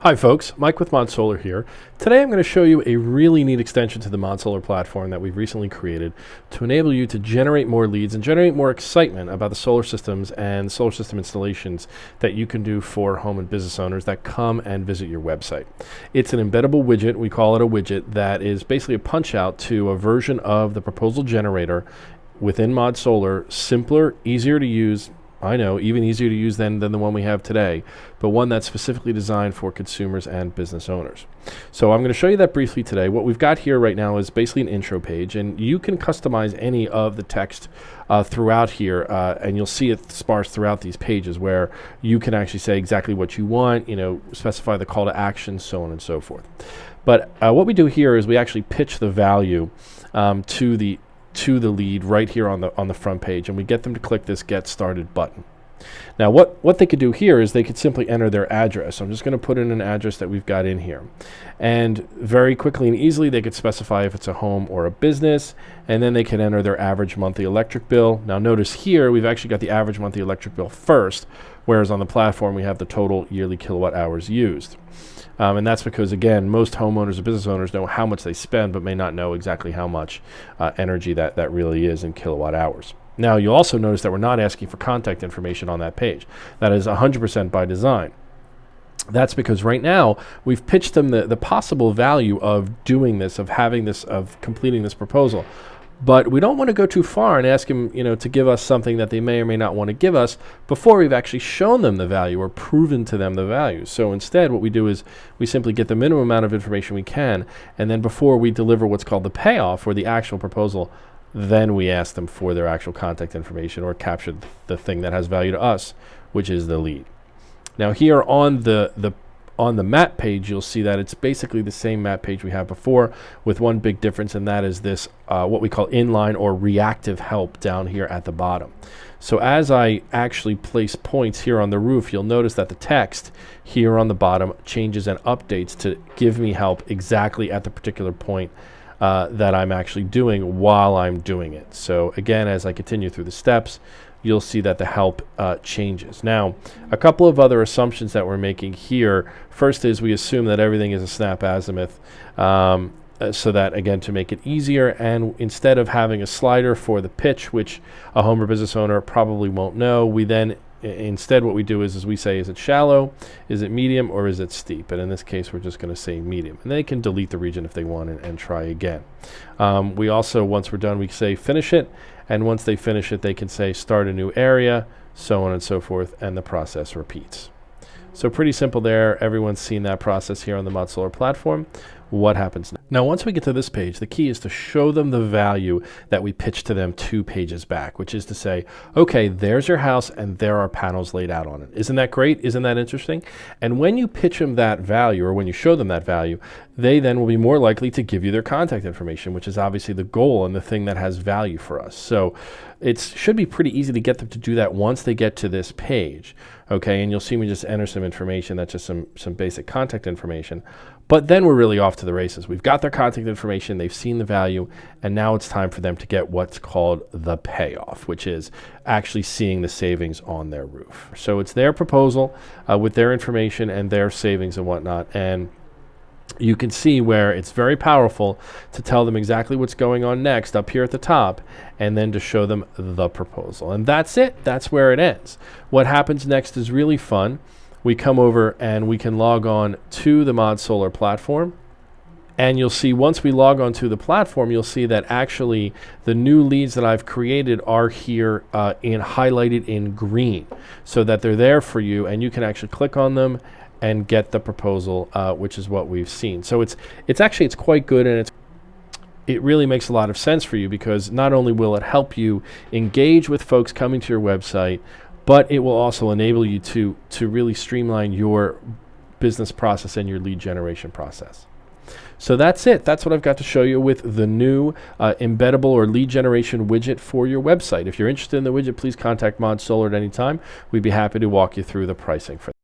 Hi folks, Mike with ModSolar here. Today I'm going to show you a really neat extension to the ModSolar platform that we've recently created to enable you to generate more leads and generate more excitement about the solar systems and solar system installations that you can do for home and business owners that come and visit your website. It's an embeddable widget, we call it a widget, that is basically a punch out to a version of the proposal generator within ModSolar, simpler, easier to use. I know, even easier to use than the one we have today, but one that's specifically designed for consumers and business owners. So I'm going to show you that briefly today. What we've got here right now is basically an intro page, and you can customize any of the text throughout here, and you'll see it sparse throughout these pages where you can actually say exactly what you want, specify the call to action, so on and so forth. But what we do here is we actually pitch the value to the lead right here on the front page, and we get them to click this Get Started button. Now what they could do here is they could simply enter their address. So I'm just going to put in an address that we've got in here, and very quickly and easily they could specify if it's a home or a business, and then they can enter their average monthly electric bill. Now notice here we've actually got the average monthly electric bill first, whereas on the platform we have the total yearly kilowatt hours used. And that's because, again, most homeowners or business owners know how much they spend, but may not know exactly how much energy that really is in kilowatt hours. Now, you'll also notice that we're not asking for contact information on that page. That is 100% by design. That's because right now we've pitched them the possible value of doing this, of having this, of completing this proposal. But we don't want to go too far and ask them, to give us something that they may or may not want to give us before we've actually shown them the value or proven to them the value. So instead, what we do is we simply get the minimum amount of information we can, and then before we deliver what's called the payoff or the actual proposal, then we ask them for their actual contact information or capture the thing that has value to us, which is the lead. Now here on the map page, you'll see that it's basically the same map page we had before, with one big difference, and that is this what we call inline or reactive help down here at the bottom. So as I actually place points here on the roof, you'll notice that the text here on the bottom changes and updates to give me help exactly at the particular point that I'm actually doing while I'm doing it. So again, as I continue through the steps, you'll see that the help changes. Now, a couple of other assumptions that we're making here. First is we assume that everything is a snap azimuth, so that, again, to make it easier, and instead of having a slider for the pitch, which a home or business owner probably won't know, we then instead what we do is we say, is it shallow, is it medium, or is it steep? And in this case, we're just going to say medium. And they can delete the region if they want and try again. We also, once we're done, we say finish it. And once they finish it, they can say start a new area, so on and so forth, and the process repeats. So pretty simple there. Everyone's seen that process here on the ModSolar platform. What happens now? Now, once we get to this page, the key is to show them the value that we pitched to them 2 pages back, which is to say, okay, there's your house and there are panels laid out on it. Isn't that great? Isn't that interesting? And when you pitch them that value, or when you show them that value, they then will be more likely to give you their contact information, which is obviously the goal and the thing that has value for us. So it should be pretty easy to get them to do that once they get to this page. Okay, and you'll see me just enter some information. That's just some basic contact information. But then we're really off to the races. We've got their contact information, they've seen the value, and now it's time for them to get what's called the payoff, which is actually seeing the savings on their roof. So it's their proposal with their information and their savings and whatnot. And you can see where it's very powerful to tell them exactly what's going on next up here at the top, and then to show them the proposal. And that's it. That's where it ends. What happens next is really fun. We come over and we can log on to the ModSolar platform. And you'll see once we log on to the platform, you'll see that actually the new leads that I've created are here highlighted in green, so that they're there for you, and you can actually click on them and get the proposal, which is what we've seen. So it's quite good, and it really makes a lot of sense for you, because not only will it help you engage with folks coming to your website, but it will also enable you to really streamline your business process and your lead generation process. So that's it. That's what I've got to show you with the new embeddable or lead generation widget for your website. If you're interested in the widget, please contact ModSolar at any time. We'd be happy to walk you through the pricing for that.